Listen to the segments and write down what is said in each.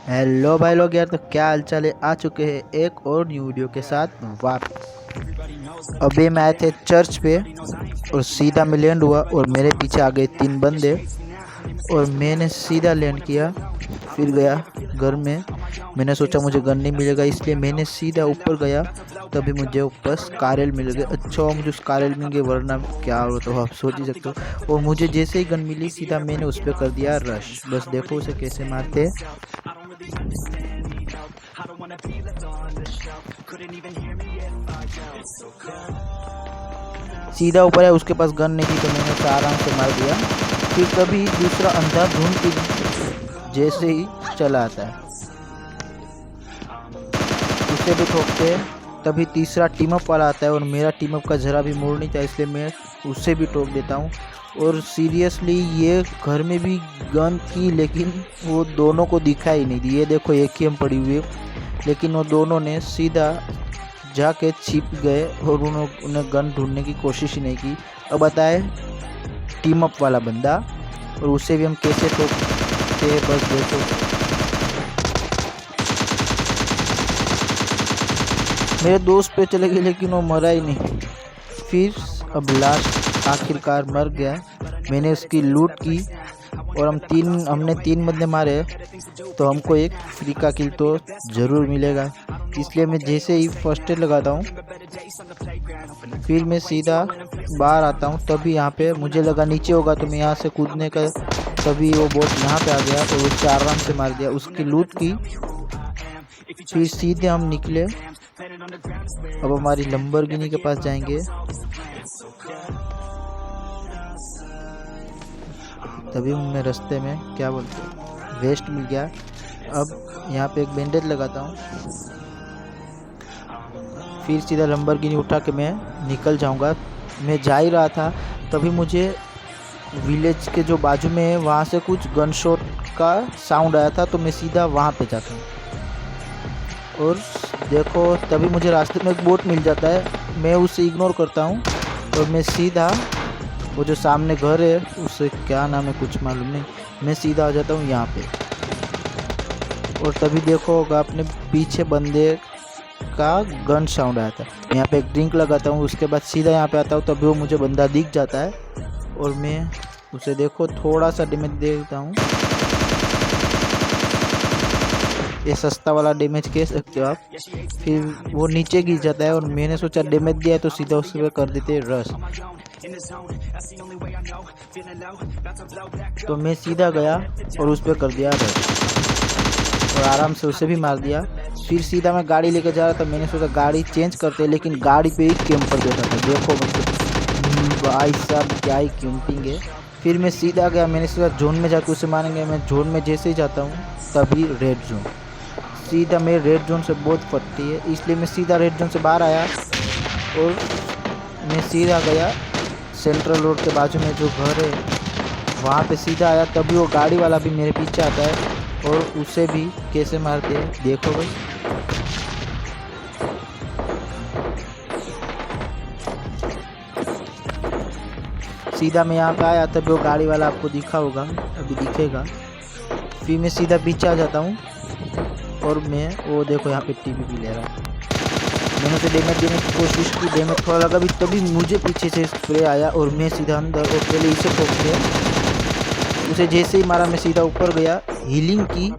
Hello भाई लोग यार, तो क्या हाल चाल है। आ चुके हैं एक और न्यू वीडियो के साथ वापस। अभी मैं आए थे चर्च पे और सीधा मैं लैंड हुआ और मेरे पीछे आ गए 3 बंदे और मैंने सीधा लैंड किया। फिर गया घर में। मैंने सोचा मुझे गन नहीं मिलेगा, इसलिए मैंने सीधा ऊपर गया। तभी मुझे ऊपर स्कारल मिल गए। अच्छा हुआ मुझे स्कारल मिल गए, वरना क्या हो तो आप सोच ही सकते हो। और मुझे जैसे ही गन मिली सीधा मैंने उस पर कर दिया रश। बस देखो उसे कैसे मारते हैं। सीधा ऊपर है, उसके पास गन नहीं थी तो मैंने उसे आराम से मार दिया। फिर तभी दूसरा अंधा ढूंढ के जैसे ही चला आता है उसे भी ठोकते हैं। तभी तीसरा टीम अप वाला आता है और मेरा टीम अप का जरा भी मूड नहीं था, इसलिए मैं उसे भी ठोक देता हूँ। और सीरियसली ये घर में भी गन थी लेकिन वो दोनों को दिखा ही नहीं दी। ये देखो एक ही हम पड़ी हुई है, लेकिन वो दोनों ने सीधा जाके छिप गए और उन्हें गन ढूंढने की कोशिश ही नहीं की। अब बताए टीम अप वाला बंदा, और उसे भी हम कैसे ठोकते हैं बस देखो। मेरे दोस्त पे चले गए लेकिन वो मरा ही नहीं। फिर अब लास्ट आखिरकार मर गया। मैंने उसकी लूट की और हमने 3 बंदे मारे, तो हमको एक फ्री का किल तो ज़रूर मिलेगा। इसलिए मैं जैसे ही फर्स्ट एड लगाता हूँ फिर मैं सीधा बाहर आता हूँ। तभी यहाँ पे मुझे लगा नीचे होगा तो मैं यहाँ से कूदने का, तभी वो बोट यहाँ पे आ गया और उससे आराम से मार दिया, उसकी लूट की। फिर सीधे हम निकले। अब हमारी लंबरगिनी के पास जाएंगे। तभी मैं रास्ते में क्या बोलते वेस्ट मिल गया। अब यहाँ पे एक बैंडेज लगाता हूँ। फिर सीधा लंबरगिनी उठा के मैं निकल जाऊँगा। मैं जा ही रहा था तभी मुझे विलेज के जो बाजू में है वहाँ से कुछ गन शॉट का साउंड आया था, तो मैं सीधा वहाँ पे जाता हूँ। और देखो तभी मुझे रास्ते में एक बोट मिल जाता है, मैं उसे इग्नोर करता हूँ और मैं सीधा वो जो सामने घर है उसे क्या नाम है कुछ मालूम नहीं, मैं सीधा आ जाता हूँ यहाँ पे। और तभी देखो होगा अपने पीछे बंदे का गन साउंड आया था। मैं यहाँ पे एक ड्रिंक लगाता हूँ, उसके बाद सीधा यहाँ पे आता हूँ। तभी वो मुझे बंदा दिख जाता है और मैं उसे देखो थोड़ा सा डैमेज देता हूँ। ये सस्ता वाला डैमेज कह सकते हो आप। फिर वो नीचे गिर जाता है और मैंने सोचा डैमेज दिया है तो सीधा उस पर कर देते रश। तो मैं सीधा गया और उस पर कर दिया रश और आराम से उसे भी मार दिया। फिर सीधा मैं गाड़ी लेकर जा रहा था, मैंने सोचा गाड़ी चेंज करते, लेकिन गाड़ी पे ही कैंपर बैठा था। देखो मतलब भाई साहब क्या ही कैंपिंग है। फिर मैं सीधा गया, मैंने सोचा जोन में जाकर उसे मारेंगे। मैं जोन में जैसे ही जाता हूँ तभी रेड जोन, सीधा मेरे रेड जोन से बहुत फटती है, इसलिए मैं सीधा रेड जोन से बाहर आया और मैं सीधा गया सेंट्रल रोड के बाजू में जो घर है वहाँ पे सीधा आया। तभी वो गाड़ी वाला भी मेरे पीछे आता है और उसे भी कैसे मारते हैं देखो भाई। सीधा मैं यहाँ पे आया तभी वो गाड़ी वाला आपको दिखा होगा, अभी दिखेगा। फिर मैं सीधा पीछे आ जाता हूँ और मैं वो देखो यहाँ पे टीवी भी ले रहा है। मैंने उसे डैमेज देने की कोशिश की, डैमेज थोड़ा लगा भी, तभी मुझे पीछे से स्प्रे आया और मैं सीधा अंदर और पहले इसे ठोक दिया। उसे जैसे ही मारा मैं सीधा ऊपर गया, हीलिंग की।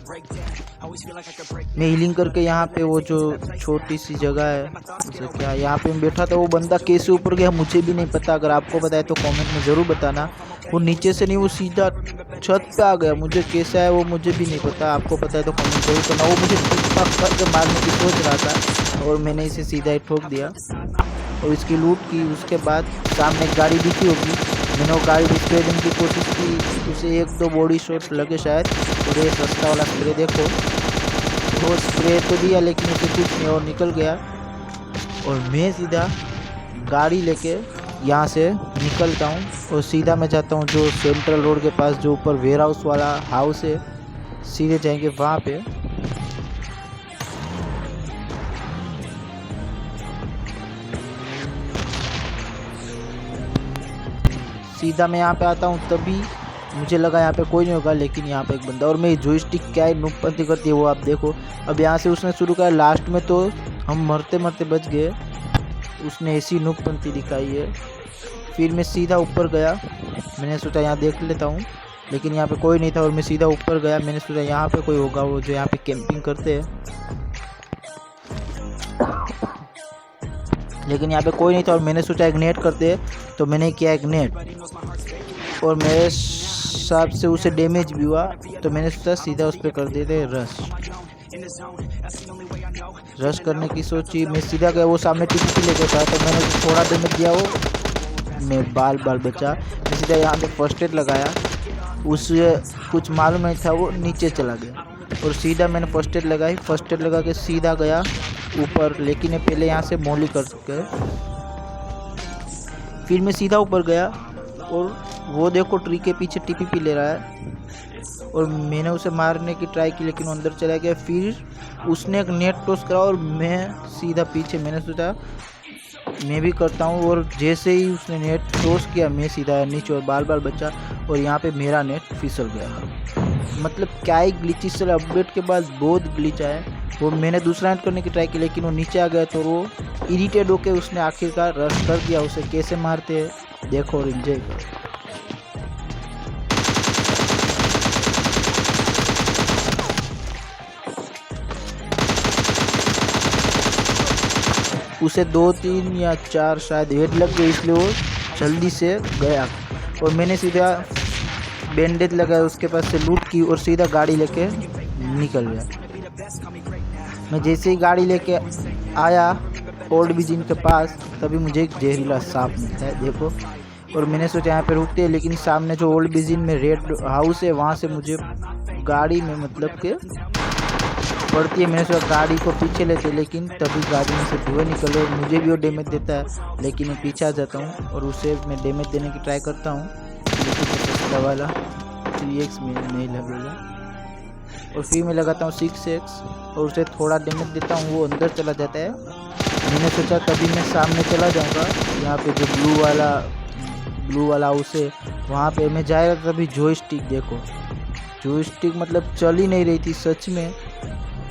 मैं हीलिंग करके यहाँ पे वो जो छोटी सी जगह है उसे क्या यहाँ पे मैं बैठा था, वो बंदा कैसे ऊपर गया मुझे भी नहीं पता। अगर आपको पता है तो कमेंट में ज़रूर बताना। वो नीचे से नहीं, वो सीधा छत पे आ गया, मुझे कैसे आया वो मुझे भी नहीं पता। आपको पता है तो कमेंट जरूर करना। वो मुझे पक करके मारने की सोच रहा था और मैंने इसे सीधा ही ठोक दिया और इसकी लूट की। उसके बाद सामने एक गाड़ी दिखी होगी, मैंने वो गाड़ी भी स्प्रे देने की कोशिश की, उसे 1-2 बॉडी शॉट लगे शायद। और ये सस्ता वाला स्प्रे देखो, वो स्प्रे तो दिया लेकिन उसे कुछ नहीं और निकल गया। और मैं सीधा गाड़ी लेके यहाँ से निकलता हूँ और सीधा मैं जाता हूँ जो सेंट्रल रोड के पास जो ऊपर वेयर हाउस वाला हाउस है, सीधे जाएंगे वहाँ पे। सीधा मैं यहाँ पे आता हूँ तभी मुझे लगा यहाँ पे कोई नहीं होगा, लेकिन यहाँ पे एक बंदा, और मेरी जॉयस्टिक क्या है नूबपंती करती है वो आप देखो। अब यहाँ से उसने शुरू किया, लास्ट में तो हम मरते मरते बच गए, उसने ऐसी नूबपंती दिखाई है। फिर मैं सीधा ऊपर गया, मैंने सोचा यहाँ देख लेता हूँ, लेकिन यहाँ पे कोई नहीं था और मैं सीधा ऊपर गया। मैंने सोचा यहाँ पे कोई होगा, वो जो यहाँ पे कैंपिंग करते हैं, लेकिन यहाँ पे कोई नहीं था और मैंने सोचा एक नेट करते हैं, तो मैंने किया एक नेट और मेरे हिसाब से उसे डैमेज भी हुआ, तो मैंने सोचा सीधा उस पर कर देते रश करने की सोची। मैं सीधा गया, वो सामने टीपी लेके था, तो मैंने थोड़ा डैमेज दिया, वो मैं बाल बचा। मैं सीधा यहाँ पे फर्स्ट एड लगाया, उसे कुछ मालूम नहीं था, वो नीचे चला गया और सीधा मैंने फर्स्ट एड लगाई। फर्स्ट एड लगा के सीधा गया ऊपर, लेकिन पहले यहाँ से मोली कर गए। फिर मैं सीधा ऊपर गया और वो देखो ट्री के पीछे टीपी ले रहा है और मैंने उसे मारने की ट्राई की, लेकिन वो अंदर चला गया। फिर उसने एक नेट टॉस करा और मैं सीधा पीछे, मैंने सोचा मैं भी करता हूँ, और जैसे ही उसने नेट टॉस किया मैं सीधा नीचे और बाल बचा, और यहाँ पे मेरा नेट फिसल गया। मतलब क्या ही ग्लिचेस चला, अपडेट के बाद बहुत ग्लिच आया। वो मैंने दूसरा नेट करने की ट्राई की, लेकिन वो नीचे आ गया, तो वो इरिटेट होके उसने आखिरकार रश कर दिया। उसे कैसे मारते हैं देखो और एंजॉय करो। उसे 2-3 या 4 शायद हेड लग गए, इसलिए वो जल्दी से गया और मैंने सीधा बैंडेज लगाया, उसके पास से लूट की और सीधा गाड़ी लेके निकल गया। मैं जैसे ही गाड़ी लेके आया ओल्ड बिजिन के पास, तभी मुझे एक जहरीला सांप मिलता है देखो, और मैंने सोचा यहाँ पे रुकते हैं, लेकिन सामने जो ओल्ड बिजिन में रेड हाउस है वहाँ से मुझे गाड़ी में मतलब के पड़ती है। मैंने सोचा गाड़ी को पीछे लेते, लेकिन तभी गाड़ी में से धुएं निकले और मुझे भी वो डैमेज देता है, लेकिन मैं पीछे आ जाता हूँ और उसे मैं डैमेज देने की ट्राई करता हूँ, लेकिन वाला 3x में नहीं लगेगा और फिर मैं लगाता हूँ 6x और उसे थोड़ा डैमेज देता हूँ, वो अंदर चला जाता है। मैंने सोचा तभी मैं सामने चला जाऊँगा, यहाँ पे जो ब्लू वाला हाउस है वहाँ पे मैं जाएगा, तभी जॉयस्टिक देखो, जॉयस्टिक मतलब चल ही नहीं रही थी सच में,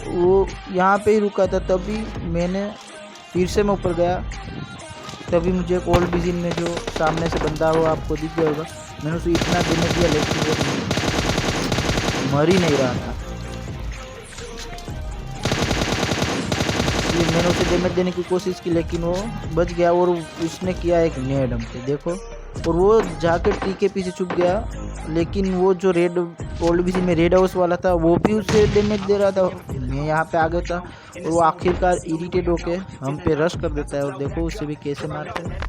वो यहाँ पे ही रुका था। तभी मैंने फिर से मैं ऊपर गया, तभी मुझे एक ओल्ड बिजिन में जो सामने से बंदा हो आपको दिख गया होगा, मैंने उसे इतना डैमेज दिया, लेकिन वो मर ही नहीं रहा था। इसलिए मैंने उसे डैमेज देने की कोशिश की, लेकिन वो बच गया और उसने किया एक नेड हम पे देखो, और वो जाकर ट्री के पीछे छुप गया। लेकिन वो जो रेड ओल्ड बिजिन में रेड हाउस वाला था वो भी उसे डैमेज दे रहा था, मैं यहाँ पे आ गया था और वो आखिरकार इरिटेट होके हम पे रश कर देता है, और देखो उसे भी कैसे मारते हैं।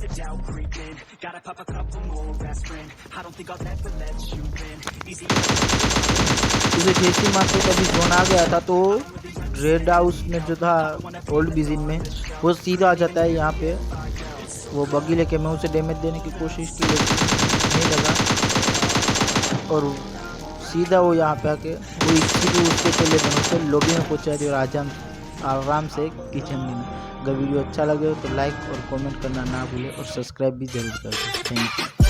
उसे जैसे मारते तभी जोन आ गया था, तो रेड हाउस में जो था ओल्ड बिजिन में वो सीधा आ जाता है यहाँ पे, वो बगी लेके मैं उसे डैमेज देने की कोशिश की, लेकिन नहीं लगा और सीधा वो यहाँ पे आके वो इसी उसके चले बने से लॉबी में पहुँचा दी और आराम से किचन में। अगर वीडियो अच्छा लगे तो लाइक और कमेंट करना ना भूले और सब्सक्राइब भी जरूर कर दें। Thank you.